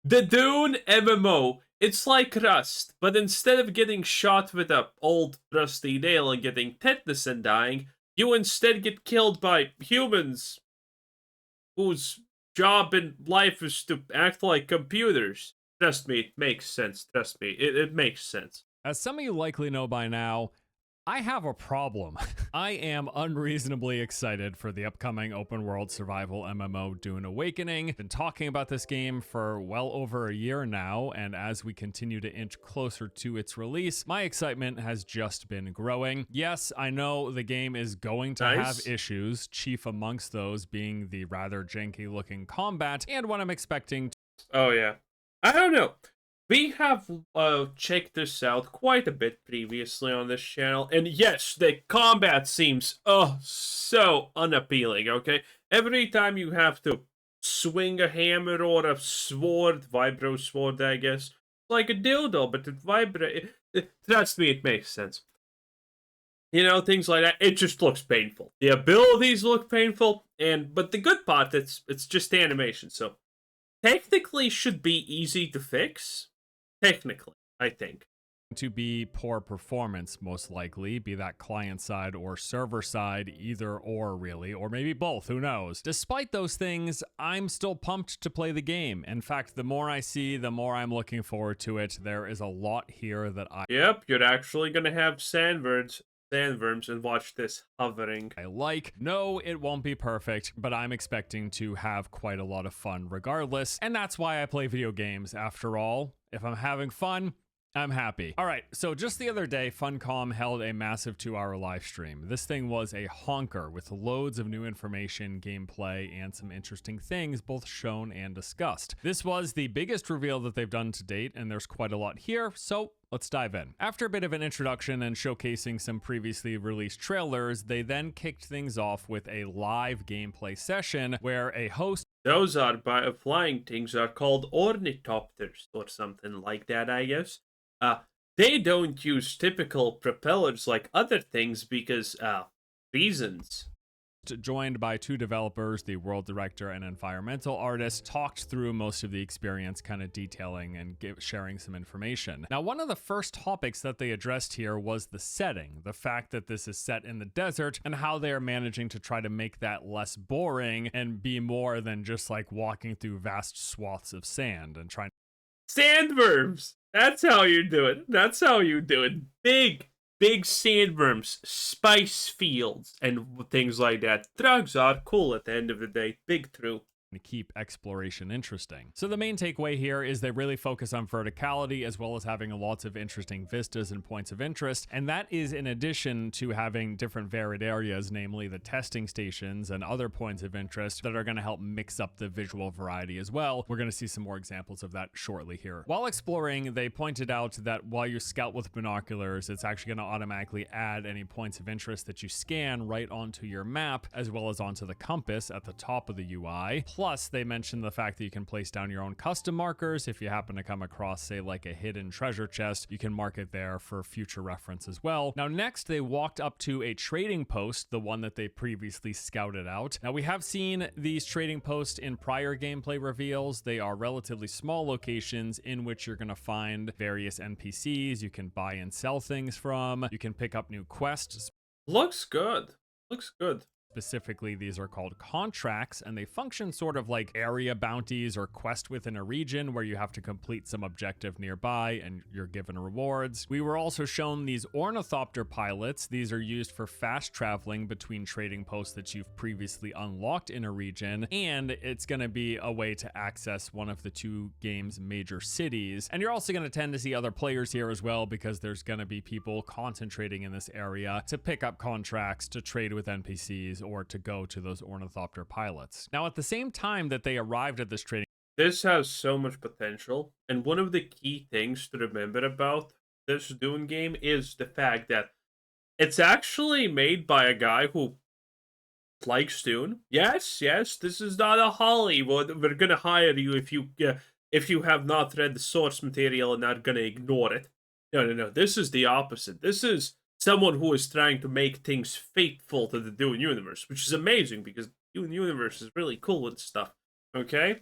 The Dune MMO, it's like Rust, but instead of getting shot with a old rusty nail and getting tetanus and dying, you instead get killed by humans whose job in life is to act like computers. Trust me, it makes sense. Trust me, it makes sense. As some of you likely know by now, I have a problem. I am unreasonably excited for the upcoming open world survival MMO Dune Awakening. Been talking about this game for well over a year now, and as we continue to inch closer to its release, my excitement has just been growing. Yes, I know the game is going to have Nice. issues, chief amongst those being the rather janky looking combat, and what I'm expecting. Oh yeah. I don't know. We have checked this out quite a bit previously on this channel, and yes, the combat seems so unappealing. Okay, every time you have to swing a hammer or a sword, vibro sword, I guess, like a dildo, but it vibrates. Trust me, it makes sense. You know, things like that. It just looks painful. The abilities look painful, but the good part, it's just animation, so technically should be easy to fix. Technically, I think. To be poor performance, most likely, be that client side or server side, either or really, or maybe both, who knows. Despite those things, I'm still pumped to play the game. In fact, the more I see, the more I'm looking forward to it. There is a lot here that Yep, you're actually gonna have sandworms, and watch this hovering. I like. No, it won't be perfect, but I'm expecting to have quite a lot of fun regardless, and that's why I play video games after all. If I'm having fun, I'm happy. All right, so just the other day, Funcom held a massive 2-hour live stream. This thing was a honker with loads of new information, gameplay, and some interesting things both shown and discussed. This was the biggest reveal that they've done to date, and there's quite a lot here, so let's dive in. After a bit of an introduction and showcasing some previously released trailers, they then kicked things off with a live gameplay session where a host Those are by flying things are called ornithopters or something like that, I guess. Uh, they don't use typical propellers like other things because reasons. joined by 2 developers, the world director and environmental artist, talked through most of the experience, kind of detailing and sharing some information. Now, one of the first topics that they addressed here was the setting, the fact that this is set in the desert, and how they are managing to try to make that less boring and be more than just like walking through vast swaths of sand and trying. Sandworms! That's how you do it. That's how you do it. Big sandworms, spice fields, and things like that. Drugs are cool at the end of the day. Big true. To keep exploration interesting. So the main takeaway here is they really focus on verticality as well as having lots of interesting vistas and points of interest, and that is in addition to having different varied areas, namely the testing stations and other points of interest that are going to help mix up the visual variety as well. We're going to see some more examples of that shortly here. While exploring, they pointed out that while you scout with binoculars, it's actually going to automatically add any points of interest that you scan right onto your map as well as onto the compass at the top of the UI. Plus, they mentioned the fact that you can place down your own custom markers. If you happen to come across, say, like a hidden treasure chest, you can mark it there for future reference as well. Now, next, they walked up to a trading post, the one that they previously scouted out. Now, we have seen these trading posts in prior gameplay reveals. They are relatively small locations in which you're going to find various NPCs you can buy and sell things from. You can pick up new quests. Looks good. Looks good. Specifically, these are called contracts, and they function sort of like area bounties or quest within a region where you have to complete some objective nearby and you're given rewards. We were also shown these Ornithopter pilots. These are used for fast traveling between trading posts that you've previously unlocked in a region, and it's going to be a way to access one of the 2 game's major cities. And you're also going to tend to see other players here as well because there's going to be people concentrating in this area to pick up contracts, to trade with NPCs, or to go to those Ornithopter pilots. Now, at the same time that they arrived at this trading, This has so much potential, and one of the key things to remember about this Dune game is the fact that it's actually made by a guy who likes Dune. Yes, this is not a Hollywood. We're gonna hire you if you have not read the source material and are gonna ignore it. No. This is the opposite. This is someone who is trying to make things faithful to the Dune universe, which is amazing because Dune universe is really cool with stuff. Okay,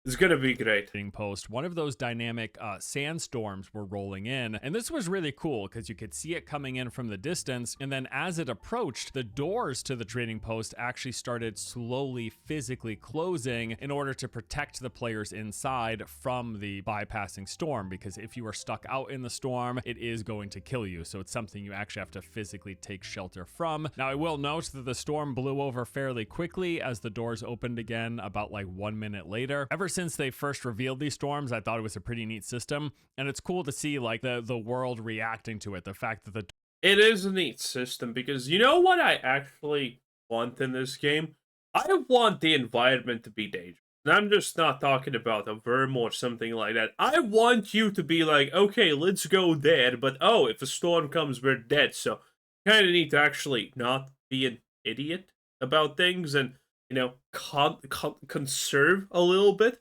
It's gonna be great. Post, one of those dynamic sandstorms were rolling in, and this was really cool because you could see it coming in from the distance, and then as it approached, the doors to the trading post actually started slowly physically closing in order to protect the players inside from the bypassing storm, because if you are stuck out in the storm, it is going to kill you. So it's something you actually have to physically take shelter from. Now, I will note that the storm blew over fairly quickly as the doors opened again about like 1 minute later. Ever since they first revealed these storms, I thought it was a pretty neat system, and it's cool to see like the world reacting to it. The fact that it is a neat system, because you know what I actually want in this game? I want the environment to be dangerous. And I'm just not talking about a worm or something like that. I want you to be like, okay, let's go there, but oh, if a storm comes, we're dead. So kind of need to actually not be an idiot about things and, conserve a little bit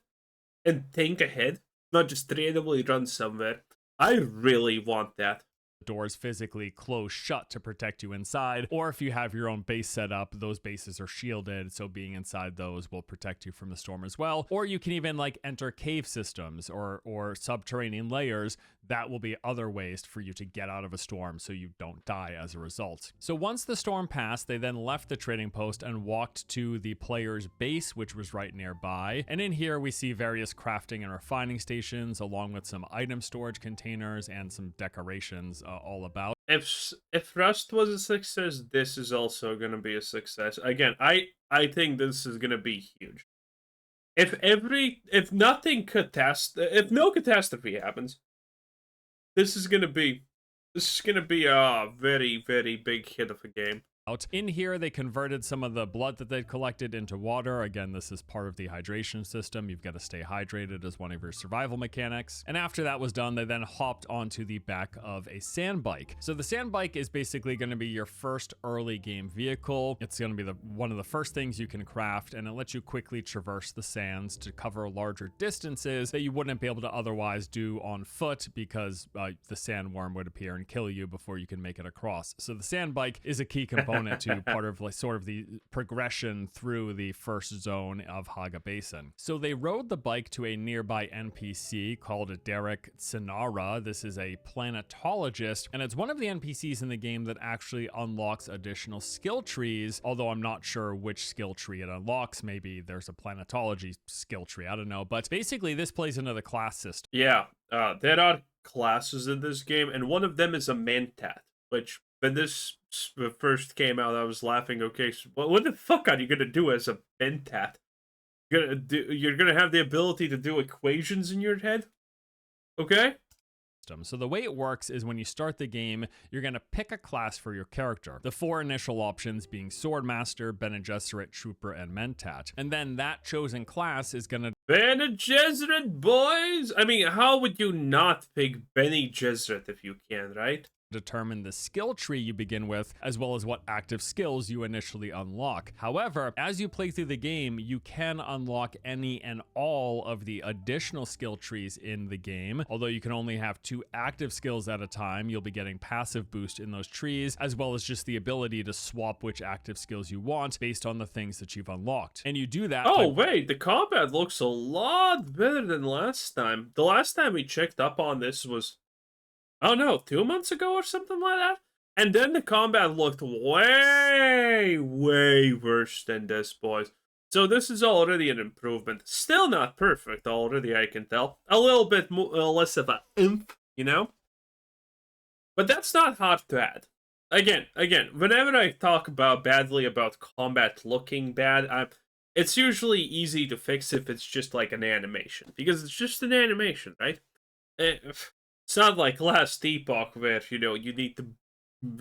and think ahead, not just randomly run somewhere. I really want that. doors physically close shut to protect you inside, or if you have your own base set up, those bases are shielded, so being inside those will protect you from the storm as well. Or you can even like enter cave systems or subterranean layers. That will be other ways for you to get out of a storm so you don't die as a result. So once the storm passed, they then left the trading post and walked to the player's base, which was right nearby. And in here we see various crafting and refining stations, along with some item storage containers and some decorations all about. If Rust was a success, this is also gonna be a success. Again, I think this is gonna be huge. If no catastrophe happens, this is gonna be a very, very big hit of a game. In here, they converted some of the blood that they'd collected into water. Again, this is part of the hydration system. You've got to stay hydrated as one of your survival mechanics. And after that was done, they then hopped onto the back of a sand bike. So the sand bike is basically going to be your first early game vehicle. It's going to be one of the first things you can craft, and it lets you quickly traverse the sands to cover larger distances that you wouldn't be able to otherwise do on foot, because the sandworm would appear and kill you before you can make it across. So the sand bike is a key component to part of like sort of the progression through the first zone of Haga Basin. So they rode the bike to a nearby NPC called Derek Tsinara. This is a planetologist, and it's one of the NPCs in the game that actually unlocks additional skill trees, although I'm not sure which skill tree it unlocks. Maybe there's a planetology skill tree, I don't know. But basically this plays into the class system. Yeah, there are classes in this game, and one of them is a Mentat, which when this first came out, I was laughing. Okay, so what the fuck are you gonna do as a Mentat? You're gonna have the ability to do equations in your head? Okay. So the way it works is when you start the game, you're going to pick a class for your character. The 4 initial options being Swordmaster, Bene Gesserit, Trooper, and Mentat. And then that chosen class is going to... Bene Gesserit, boys! I mean, how would you not pick Bene Gesserit if you can, right? Determine the skill tree you begin with, as well as what active skills you initially unlock. However, as you play through the game, you can unlock any and all of the additional skill trees in the game. Although you can only have 2 active skills at a time, you'll be getting passive boost in those trees, as well as just the ability to swap which active skills you want based on the things that you've unlocked. And you do that... Oh, wait, the combat looks a lot better than last time. The last time we checked up on this was... oh no, 2 months ago or something like that? And then the combat looked way, way worse than this, boys. So this is already an improvement. Still not perfect already, I can tell. A little bit less of a oomph, you know? But that's not hard to add. Again, whenever I talk badly about combat looking bad, it's usually easy to fix if it's just like an animation. Because it's just an animation, right? It's not like Last Epoch where, you need to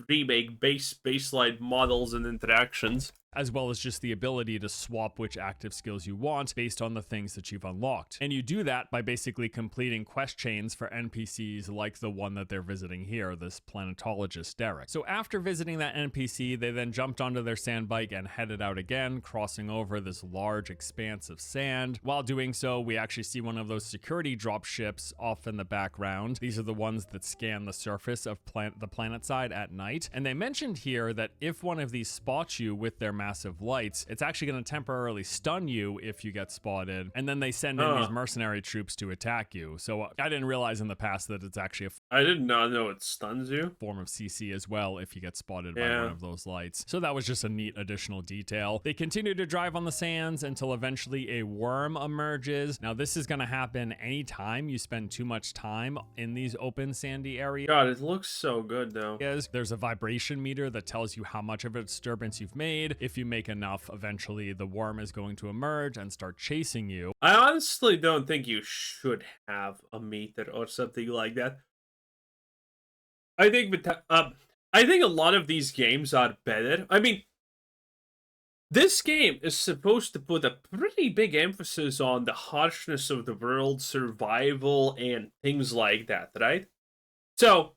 remake baseline models and interactions. As well as just the ability to swap which active skills you want based on the things that you've unlocked. And you do that by basically completing quest chains for NPCs like the one that they're visiting here, this planetologist Derek. So after visiting that NPC, they then jumped onto their sand bike and headed out again, crossing over this large expanse of sand. While doing so, we actually see one of those security drop ships off in the background. These are the ones that scan the surface of the planet side at night. And they mentioned here that if one of these spots you with their massive lights, it's actually going to temporarily stun you if you get spotted, and then they send in these mercenary troops to attack you. So I didn't realize in the past that it's actually I did not know it stuns you. Form of CC as well if you get spotted by one of those lights. So that was just a neat additional detail. They continue to drive on the sands until eventually a worm emerges. Now this is going to happen anytime you spend too much time in these open sandy areas. God, it looks so good though. There's a vibration meter that tells you how much of a disturbance you've made. If you make enough, eventually the worm is going to emerge and start chasing you. I honestly don't think you should have a meter or something like that. I think I think a lot of these games are better. I mean, this game is supposed to put a pretty big emphasis on the harshness of the world, survival, and things like that, right? So,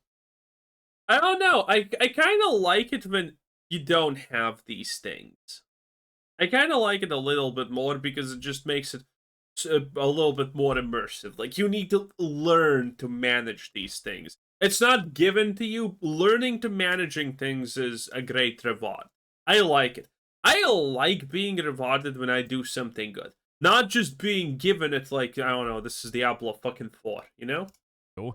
I don't know. I kind of like it when you don't have these things. I kind of like it a little bit more because it just makes it a little bit more immersive. Like, you need to learn to manage these things. It's not given to you. Learning to managing things is a great reward. I like it. I like being rewarded when I do something good. Not just being given it like, I don't know, this is Diablo fucking 4, you know?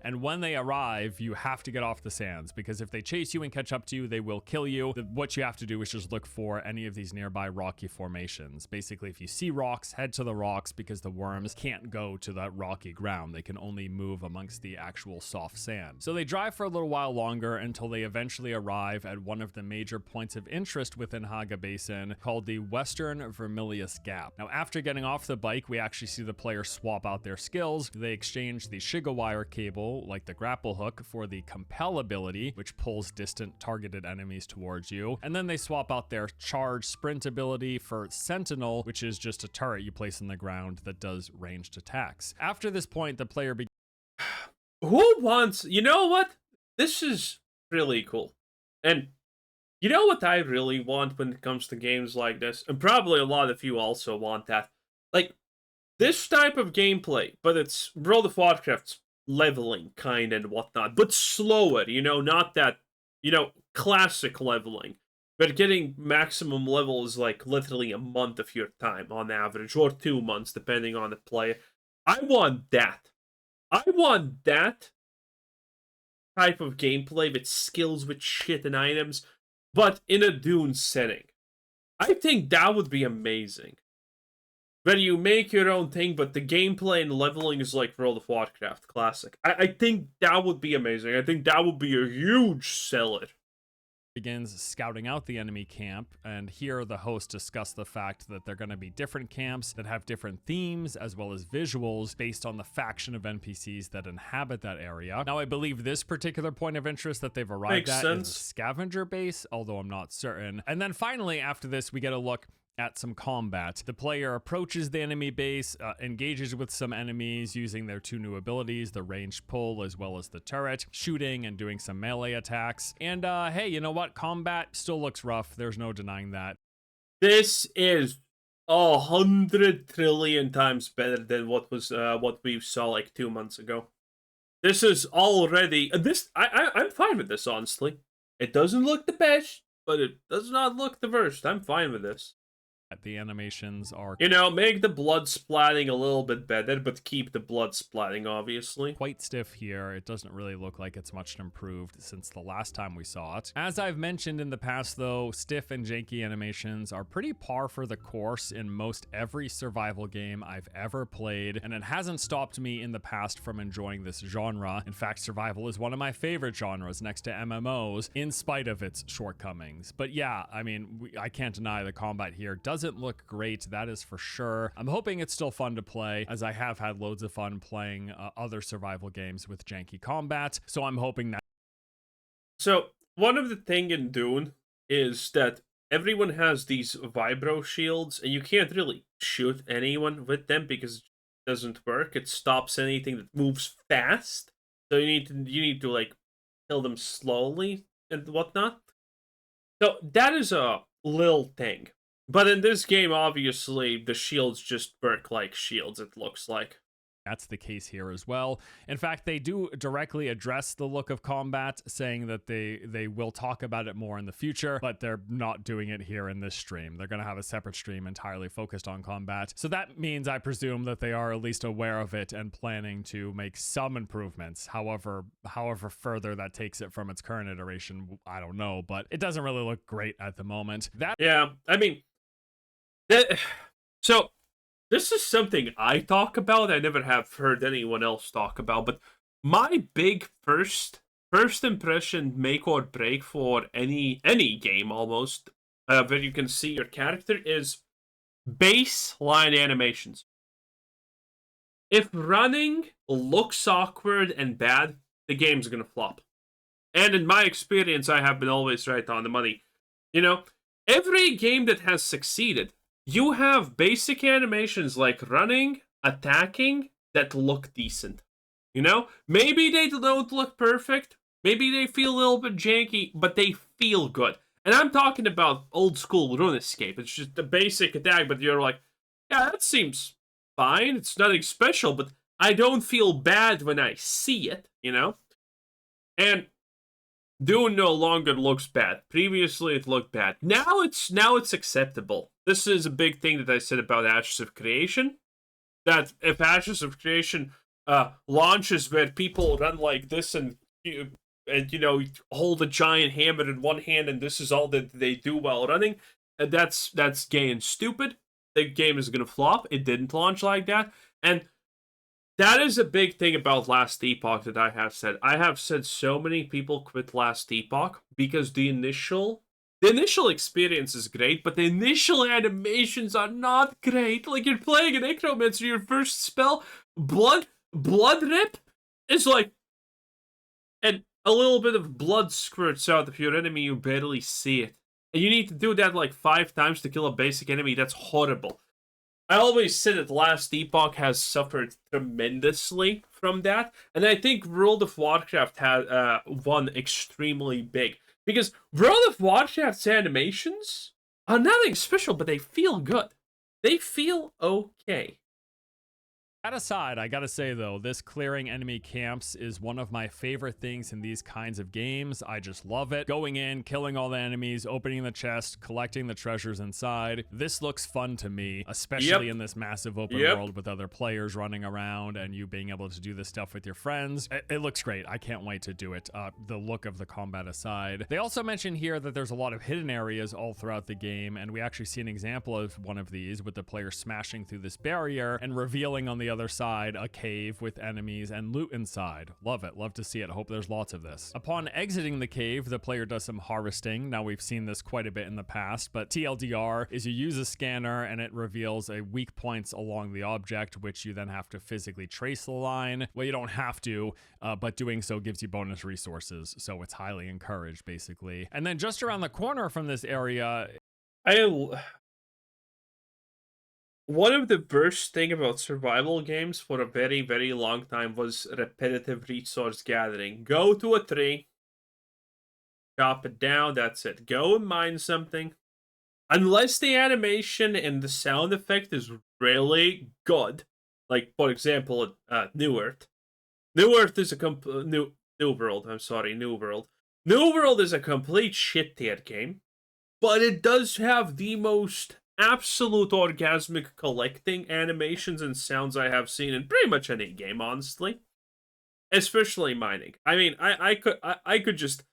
And when they arrive, you have to get off the sands, because if they chase you and catch up to you, they will kill you. What you have to do is just look for any of these nearby rocky formations. Basically, if you see rocks, head to the rocks, because the worms can't go to that rocky ground. They can only move amongst the actual soft sand. So they drive for a little while longer until they eventually arrive at one of the major points of interest within Haga Basin, called the Western Vermilius Gap. Now, after getting off the bike, we actually see the player swap out their skills. They exchange the Shigawire cable, like the grapple hook, for the compel ability, which pulls distant targeted enemies towards you. And then they swap out their charge sprint ability for Sentinel, which is just a turret you place on the ground that does ranged attacks. After this point, the player Who wants... You know what? This is really cool. And you know what I really want when it comes to games like this? And probably a lot of you also want that. Like, this type of gameplay, but it's World of Warcraft's leveling kind and whatnot, but slower, you know, not that, you know, classic leveling, but getting maximum level is like literally a month of your time on average, or 2 months depending on the player. I want that. I want that type of gameplay with skills, with shit and items, but in a Dune setting. I think that would be amazing. Where you make your own thing, but the gameplay and leveling is like World of Warcraft Classic. I think that would be amazing. I think that would be a huge seller. Begins scouting out the enemy camp, and here the hosts discuss the fact that they're going to be different camps that have different themes as well as visuals based on the faction of NPCs that inhabit that area. Now, I believe this particular point of interest that they've arrived at is a scavenger base, although I'm not certain. And then finally, after this, we get a look at some combat. The player approaches the enemy base, engages with some enemies using their 2 new abilities, the ranged pull as well as the turret, shooting and doing some melee attacks. And hey, you know what? Combat still looks rough. There's no denying that. This is 100 trillion times better than what we saw like 2 months ago. This is already I'm fine with this, honestly. It doesn't look the best, but it does not look the worst. I'm fine with this. The animations are, you know, make the blood splatting a little bit better, but keep the blood splatting, obviously. Quite stiff here. It doesn't really look like it's much improved since the last time we saw it. As I've mentioned in the past, though, stiff and janky animations are pretty par for the course in most every survival game I've ever played, and it hasn't stopped me in the past from enjoying this genre. In fact, survival is one of my favorite genres next to MMOs, in spite of its shortcomings. But yeah, I mean, I can't deny the combat here doesn't look great, that is for sure. I'm hoping it's still fun to play, as I have had loads of fun playing other survival games with janky combat, so I'm hoping that... So, one of the thing in Dune is that everyone has these vibro shields, and you can't really shoot anyone with them because it doesn't work. It stops anything that moves fast. So you need to like kill them slowly and whatnot. So that is a little thing. But in this game, obviously, the shields just work like shields, it looks like. That's the case here as well. In fact, they do directly address the look of combat, saying that they will talk about it more in the future, but they're not doing it here in this stream. They're going to have a separate stream entirely focused on combat. So that means, I presume, that they are at least aware of it and planning to make some improvements. However further that takes it from its current iteration, I don't know, but it doesn't really look great at the moment. Yeah, I mean, so this is something I talk about. I never have heard anyone else talk about, but my big first impression, make or break for any game almost, where you can see your character, is baseline animations. If running looks awkward and bad, the game's gonna flop. And in my experience, I have been always right on the money. You know, every game that has succeeded, you have basic animations like running, attacking, that look decent. You know? Maybe they don't look perfect. Maybe they feel a little bit janky, but they feel good. And I'm talking about old school RuneScape. It's just a basic attack, but you're like, yeah, that seems fine. It's nothing special, but I don't feel bad when I see it, you know? And Dune no longer looks bad. Previously, it looked bad. Now it's acceptable. This is a big thing that I said about Ashes of Creation. That if Ashes of Creation launches where people run like this and hold a giant hammer in one hand, and this is all that they do while running, and that's gay and stupid. The game is gonna flop. It didn't launch like that, and that is a big thing about Last Epoch that I have said. I have said so many people quit Last Epoch because the initial experience is great, but the initial animations are not great. Like, you're playing an Necromancer, your first spell, blood rip, is like, and a little bit of blood squirts out of your enemy, you barely see it. And you need to do that like 5 times to kill a basic enemy. That's horrible. I always said that Last Epoch has suffered tremendously from that, and I think World of Warcraft had won extremely big. Because World of Warcraft's animations are nothing special, but they feel good. They feel okay. That aside, I gotta say though, this clearing enemy camps is one of my favorite things in these kinds of games. I just love it. Going in, killing all the enemies, opening the chest, collecting the treasures inside. This looks fun to me, especially in this massive open world with other players running around and you being able to do this stuff with your friends. It looks great. I can't wait to do it. The look of the combat aside. They also mention here that there's a lot of hidden areas all throughout the game, and we actually see an example of one of these with the player smashing through this barrier and revealing on the other side a cave with enemies and loot inside. Love it. Love to see it. Hope there's lots of this. Upon exiting the cave, the player does some harvesting. Now, we've seen this quite a bit in the past, but TLDR is you use a scanner and it reveals a weak points along the object, which you then have to physically trace the line. Well, you don't have to, but doing so gives you bonus resources, so it's highly encouraged, basically. And then just around the corner from this area, one of the worst thing about survival games for a very, very long time was repetitive resource gathering. Go to a tree, chop it down, that's it. Go and mine something. Unless the animation and the sound effect is really good, like, for example, New Earth. New Earth is a New World, I'm sorry, New World. New World is a complete shit tier game, but it does have the most absolute orgasmic collecting animations and sounds I have seen in pretty much any game, honestly. Especially mining. I mean, I could just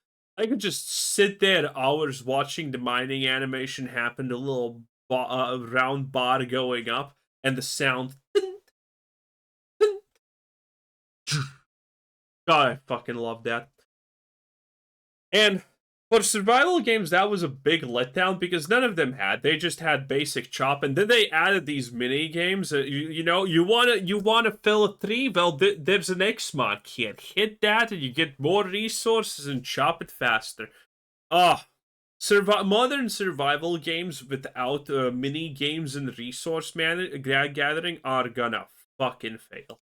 sit there hours watching the mining animation happen, the little round bar going up, and the sound. God, I fucking love that. And for survival games, that was a big letdown because none of them had. They just had basic chop, and then they added these mini games. You wanna fill a tree? Well, there's an X mod kit. Hit that, and you get more resources and chop it faster. Modern survival games without mini games and resource gathering are gonna fucking fail.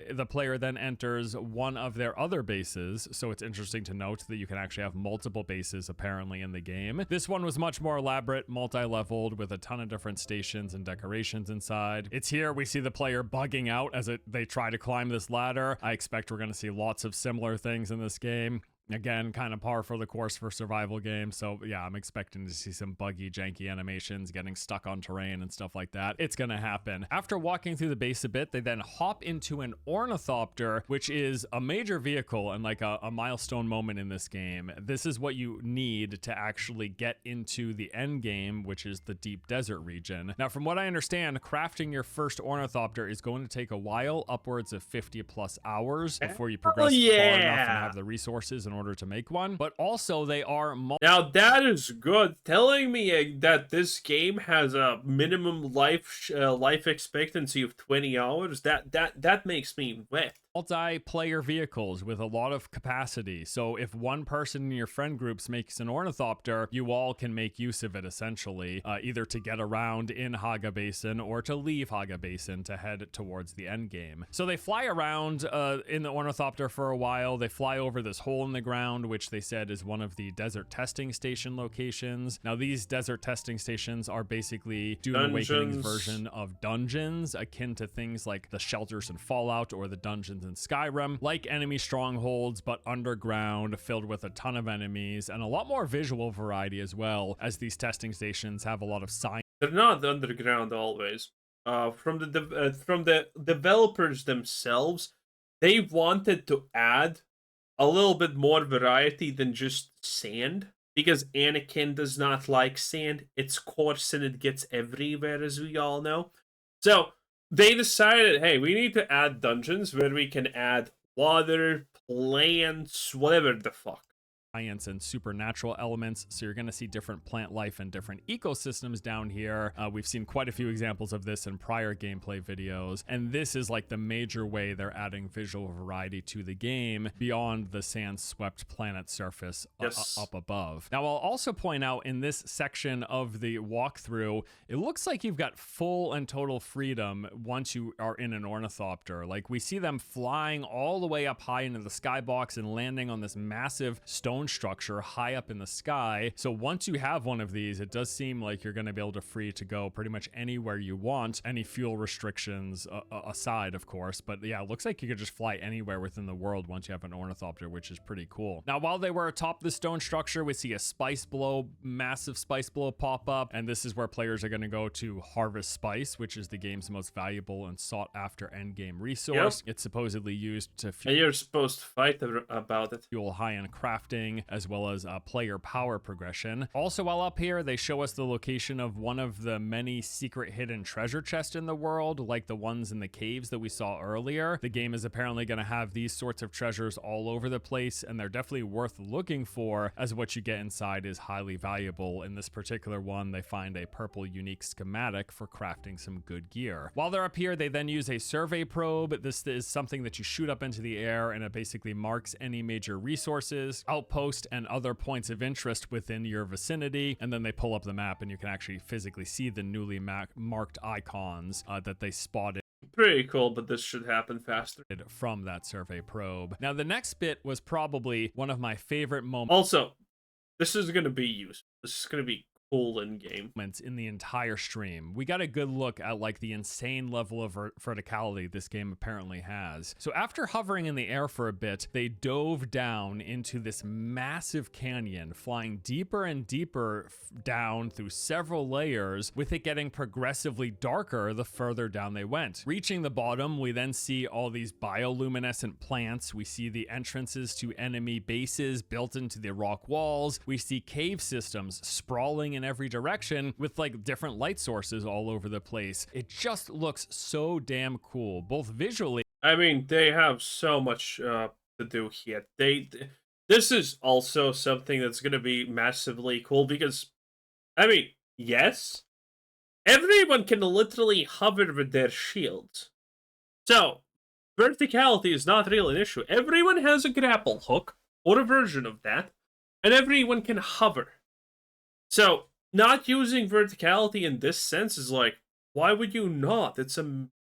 The player then enters one of their other bases, so it's interesting to note that you can actually have multiple bases apparently in the game. This one was much more elaborate, multi-leveled, with a ton of different stations and decorations inside. It's here we see the player bugging out as they try to climb this ladder. I expect we're going to see lots of similar things in this game. Again, kind of par for the course for survival games. So yeah, I'm expecting to see some buggy, janky animations, getting stuck on terrain and stuff like that. It's gonna happen. After walking through the base a bit, they then hop into an Ornithopter, which is a major vehicle and like a milestone moment in this game. This is what you need to actually get into the end game, which is the deep desert region. Now, from what I understand, crafting your first Ornithopter is going to take a while, upwards of 50 plus hours before you progress far enough and have the resources in order to make one. But also they are now that is good. Telling me that this game has a minimum life expectancy of 20 hours, that makes me wet. Multiplayer vehicles with a lot of capacity. So if one person in your friend groups makes an Ornithopter, you all can make use of it essentially, either to get around in Haga Basin or to leave Haga Basin to head towards the end game. So they fly around in the Ornithopter for a while. They fly over this hole in the ground, which they said is one of the desert testing station locations. Now these desert testing stations are basically Dune Awakening's version of dungeons, akin to things like the shelters in Fallout or the dungeons in Skyrim, like enemy strongholds, but underground, filled with a ton of enemies and a lot more visual variety as well, as these testing stations have a lot of science. They're not underground always. From the developers themselves, they wanted to add a little bit more variety than just sand, because Anakin does not like sand. It's coarse and it gets everywhere, as we all know. So they decided, hey, we need to add dungeons where we can add water, plants, whatever the fuck. Science and supernatural elements, so you're going to see different plant life and different ecosystems down here. We've seen quite a few examples of this in prior gameplay videos, and this is like the major way they're adding visual variety to the game beyond the sand-swept planet surface up above. Now, I'll also point out in this section of the walkthrough, it looks like you've got full and total freedom once you are in an Ornithopter. Like, we see them flying all the way up high into the skybox and landing on this massive stone structure high up in the sky. So once you have one of these, it does seem like you're going to be able to free to go pretty much anywhere you want, any fuel restrictions aside, of course. But yeah, it looks like you could just fly anywhere within the world once you have an Ornithopter, which is pretty cool. Now, while they were atop the stone structure, we see a spice blow, massive spice blow pop up, and this is where players are going to go to harvest spice, which is the game's most valuable and sought after endgame resource. It's supposedly used to and you're supposed to fight about it. Fuel high-end crafting, as well as player power progression. Also, while up here, they show us the location of one of the many secret hidden treasure chests in the world, like the ones in the caves that we saw earlier. The game is apparently going to have these sorts of treasures all over the place, and they're definitely worth looking for, as what you get inside is highly valuable. In this particular one, they find a purple unique schematic for crafting some good gear. While they're up here, they then use a survey probe. This is something that you shoot up into the air, and it basically marks any major resources, outposts, and other points of interest within your vicinity, and then they pull up the map and you can actually physically see the newly marked icons that they spotted. Pretty cool, but this should happen faster. From that survey probe. Now, the next bit was probably one of my favorite moments. Also, this is going to be useful. This is going to be cool in game. In the entire stream. We got a good look at like the insane level of verticality this game apparently has. So after hovering in the air for a bit, they dove down into this massive canyon, flying deeper and deeper down through several layers, with it getting progressively darker the further down they went. Reaching the bottom, we then see all these bioluminescent plants. We see the entrances to enemy bases built into the rock walls. We see cave systems sprawling in every direction with like different light sources all over the place. It just looks so damn cool, both visually. I mean, they have so much to do here. This is also something that's going to be massively cool because, I mean, yes, everyone can literally hover with their shields. So, verticality is not really an issue. Everyone has a grapple hook or a version of that, and everyone can hover. So, not using verticality in this sense is like, why would you not? It's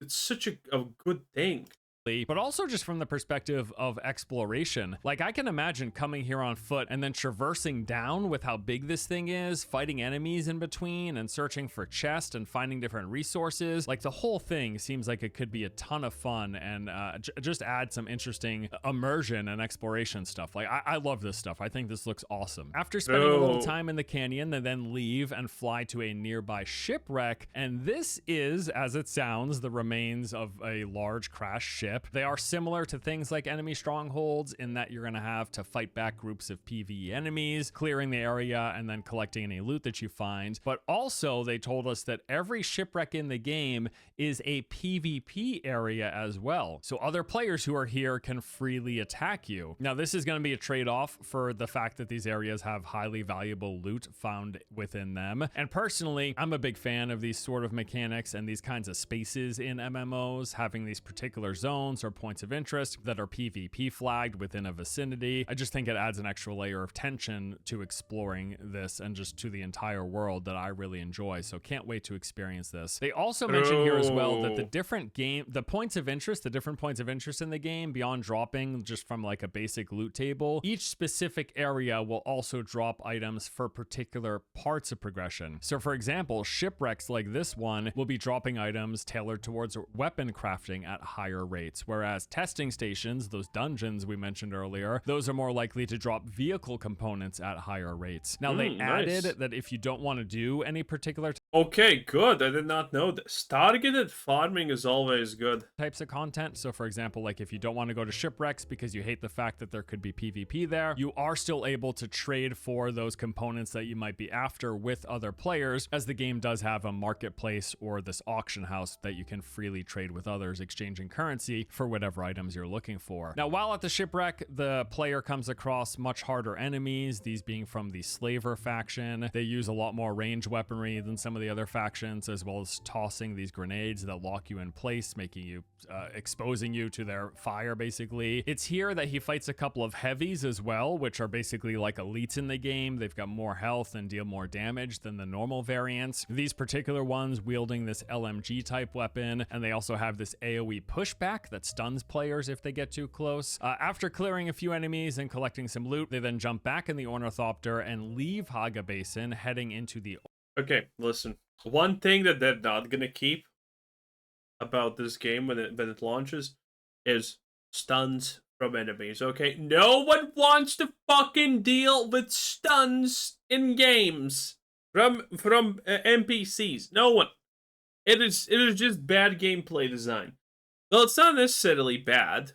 such a good thing. but also just from the perspective of exploration. Like, I can imagine coming here on foot and then traversing down with how big this thing is, fighting enemies in between and searching for chests and finding different resources. Like, the whole thing seems like it could be a ton of fun and just add some interesting immersion and exploration stuff. Like, I love this stuff. I think this looks awesome. After spending a little time in the canyon, they then leave and fly to a nearby shipwreck. And this is, as it sounds, the remains of a large crashed ship. They are similar to things like enemy strongholds in that you're going to have to fight back groups of PvE enemies, clearing the area and then collecting any loot that you find. But also they told us that every shipwreck in the game is a PvP area as well. So other players who are here can freely attack you. Now, this is going to be a trade-off for the fact that these areas have highly valuable loot found within them. And personally, I'm a big fan of these sort of mechanics and these kinds of spaces in MMOs, having these particular zones or points of interest that are PvP flagged within a vicinity. I just think it adds an extra layer of tension to exploring this and just to the entire world that I really enjoy. So can't wait to experience this. They also mention here as well that the different points of interest in the game, beyond dropping just from like a basic loot table, each specific area will also drop items for particular parts of progression. So for example, shipwrecks like this one will be dropping items tailored towards weapon crafting at higher rates. Whereas testing stations, those dungeons we mentioned earlier, those are more likely to drop vehicle components at higher rates. Now, they added that if you don't want to do any particular okay, good. I did not know this. Targeted farming is always good. Types of content. So for example, like if you don't want to go to shipwrecks because you hate the fact that there could be PvP there, you are still able to trade for those components that you might be after with other players, as the game does have a marketplace or this auction house that you can freely trade with others, exchanging currency for whatever items you're looking for. Now, while at the shipwreck, the player comes across much harder enemies, these being from the Slaver faction. They use a lot more range weaponry than some of the other factions, as well as tossing these grenades that lock you in place, making you exposing you to their fire, basically. It's here that he fights a couple of heavies as well, which are basically like elites in the game. They've got more health and deal more damage than the normal variants. These particular ones wielding this LMG type weapon, and they also have this AoE pushback that stuns players if they get too close. After clearing a few enemies and collecting some loot, they then jump back in the Ornithopter and leave Haga Basin, heading into the... Okay, listen. One thing that they're not gonna keep about this game when it launches is stuns from enemies, okay? No one wants to fucking deal with stuns in games from NPCs. No one. It is just bad gameplay design. Well, it's not necessarily bad,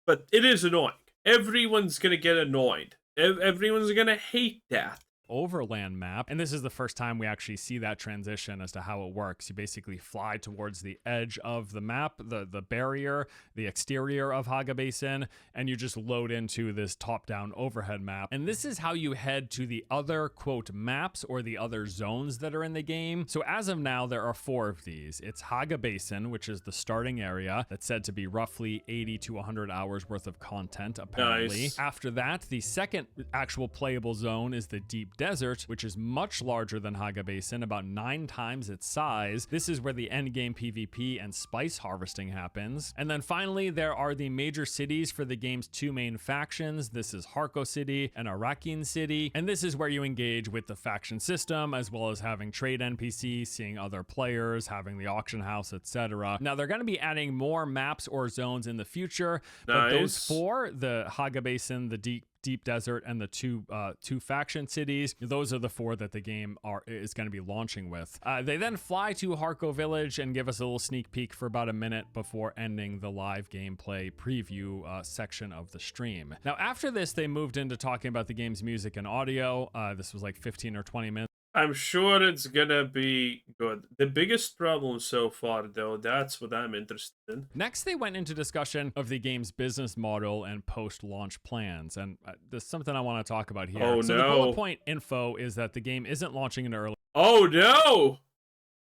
but it is annoying. Everyone's gonna get annoyed. Everyone's gonna hate that. Overland map, and this is the first time we actually see that transition as to how it works. You basically fly towards the edge of the map, the barrier, the exterior of Haga Basin, and you just load into this top-down overhead map. And this is how you head to the other, quote, maps or the other zones that are in the game. So as of now, there are 4 of these. It's Haga Basin, which is the starting area that's said to be roughly 80 to 100 hours worth of content, apparently. Nice. After that, the second actual playable zone is the Deep Desert, which is much larger than Haga Basin, about 9 times its size. This is where the endgame PvP and spice harvesting happens. And then finally, there are the major cities for the game's 2 main factions. This is Harko City and Arakin City. And this is where you engage with the faction system, as well as having trade NPCs, seeing other players, having the auction house, etc. Now, they're going to be adding more maps or zones in the future, but those 4, the Haga Basin, the Deep Desert, and the two faction cities, those are the 4 that the game is going to be launching with. They then fly to Harko Village and give us a little sneak peek for about a minute before ending the live gameplay preview section of the stream. Now, after this, they moved into talking about the game's music and audio. This was like 15 or 20 minutes. I'm sure it's gonna be good. The biggest problem so far, though, that's what I'm interested in. Next, they went into discussion of the game's business model and post-launch plans, and there's something I want to talk about here. Oh, so no. the bullet point info is that the game isn't launching in early... Oh no!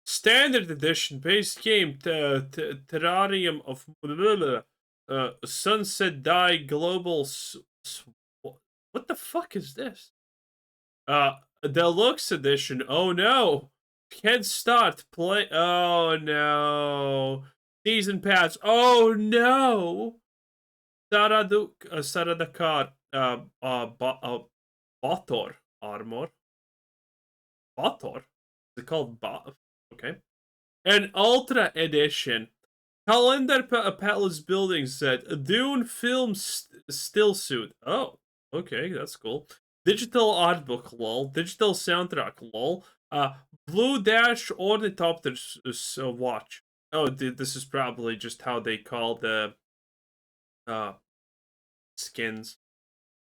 Standard edition base game, Terrarium of Sunset Die Global. What the fuck is this? Deluxe edition. Oh no! Can't start play. Oh no! Season pass. Oh no! Saradakar, Botor armor. Botor? Is it called Bot? Okay. An Ultra Edition. Calendar Palace building set. Dune film still suit. Oh, okay, that's cool. Digital art book, lol. Digital soundtrack, lol. Blue Dash Ornithopter watch. Oh, this is probably just how they call the uh skins.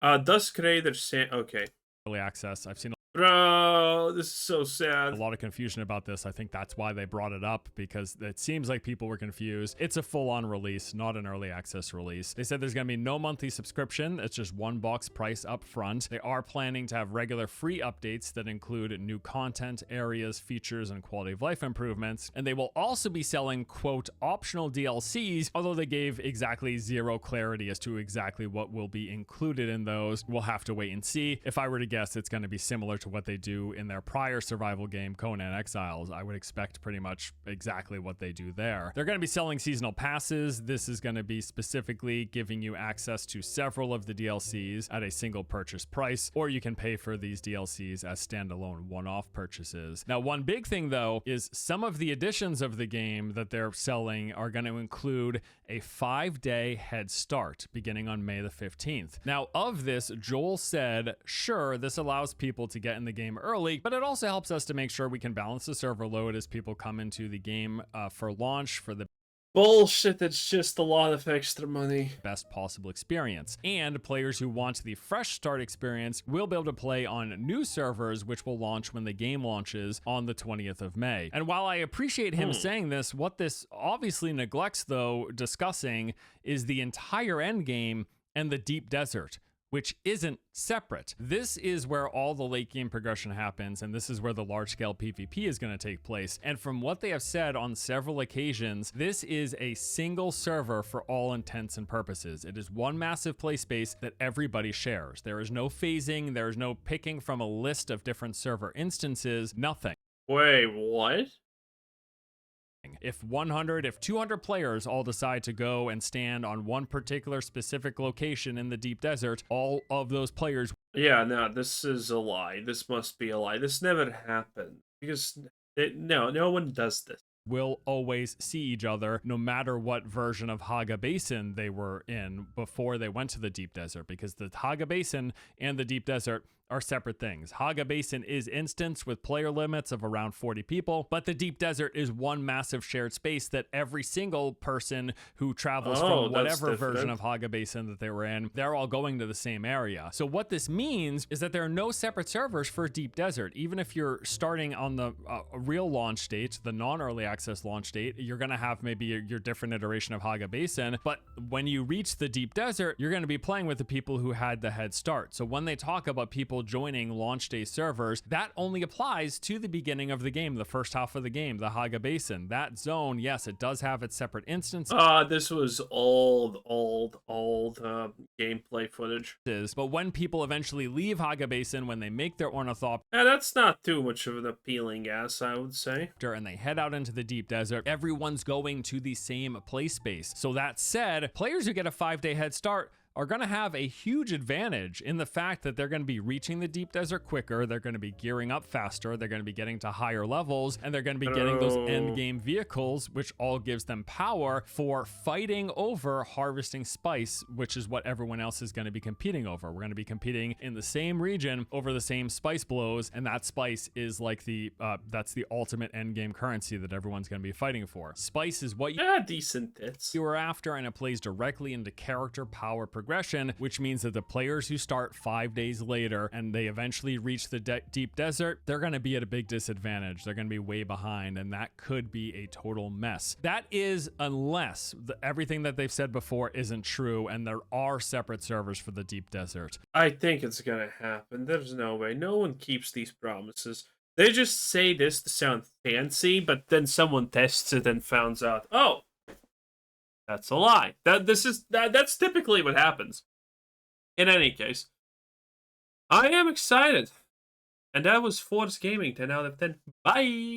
Dusk Raider. Okay, Early access. I've seen bro, this is so sad. a lot of confusion about this. I think that's why they brought it up, because it seems like people were confused. It's a full-on release, not an early access release. They said there's going to be no monthly subscription. It's just one box price up front. They are planning to have regular free updates that include new content, areas, features, and quality of life improvements. And they will also be selling, quote, optional DLCs, although they gave exactly zero clarity as to exactly what will be included in those. We'll have to wait and see. If I were to guess, it's going to be similar to what they do in their prior survival game, Conan Exiles. I would expect pretty much exactly what they do there. They're going to be selling seasonal passes. This is going to be specifically giving you access to several of the DLCs at a single purchase price, or you can pay for these DLCs as standalone one-off purchases. Now, one big thing though is some of the editions of the game that they're selling are going to include a 5-day head start beginning on May the 15th. Now, of this, Joel said, sure, this allows people to get in the game early, but it also helps us to make sure we can balance the server load as people come into the game for launch for the Bullshit, that's just a lot of extra money. best possible experience. And players who want the fresh start experience will be able to play on new servers, which will launch when the game launches on the 20th of May. And while I appreciate him saying this, what this obviously neglects, though, discussing is the entire endgame and the deep desert, which isn't separate. This is where all the late game progression happens, and this is where the large scale PvP is going to take place. And from what they have said on several occasions, this is a single server for all intents and purposes. It is one massive play space that everybody shares. There is no phasing, there is no picking from a list of different server instances, nothing. Wait, what? If 200 players all decide to go and stand on one particular specific location in the deep desert, all of those players. Yeah, no, this is a lie. This must be a lie. This never happened. Because, no one does this. Will always see each other no matter what version of Haga Basin they were in before they went to the deep desert, because the Haga Basin and the deep desert are separate things. Haga Basin is instance with player limits of around 40 people, but the deep desert is one massive shared space that every single person who travels from whatever version of Haga Basin that they were in, they're all going to the same area. So what this means is that there are no separate servers for deep desert. Even if you're starting on the real launch date, the non-early access launch date, you're going to have maybe your different iteration of Haga Basin, but when you reach the deep desert, you're going to be playing with the people who had the head start. So when they talk about people joining launch day servers, that only applies to the beginning of the game, the first half of the game, the Haga Basin. That zone, yes, it does have its separate instances. This was old gameplay footage. But when people eventually leave Haga Basin, when they make their Ornithopter, that's not too much of an appealing guess, I would say. And they head out into the deep desert, everyone's going to the same play space. So that said, players who get a 5-day head start are going to have a huge advantage in the fact that they're going to be reaching the deep desert quicker, they're going to be gearing up faster, they're going to be getting to higher levels, and they're going to be getting those end game vehicles, which all gives them power for fighting over harvesting spice, which is what everyone else is going to be competing over. We're going to be competing in the same region over the same spice blows, and that spice is like that's the ultimate end game currency that everyone's going to be fighting for. Spice is what decent hits you are after, and it plays directly into character power progression, which means that the players who start 5 days later and they eventually reach the deep desert, they're going to be at a big disadvantage. They're going to be way behind, and that could be a total mess. That is, unless everything that they've said before isn't true and there are separate servers for the deep desert. I think it's gonna happen. There's no way. No one keeps these promises. They just say this to sound fancy, but then someone tests it and finds out, oh, that's a lie. That's typically what happens. In any case, I am excited. And that was Force Gaming 10 out of 10. Bye!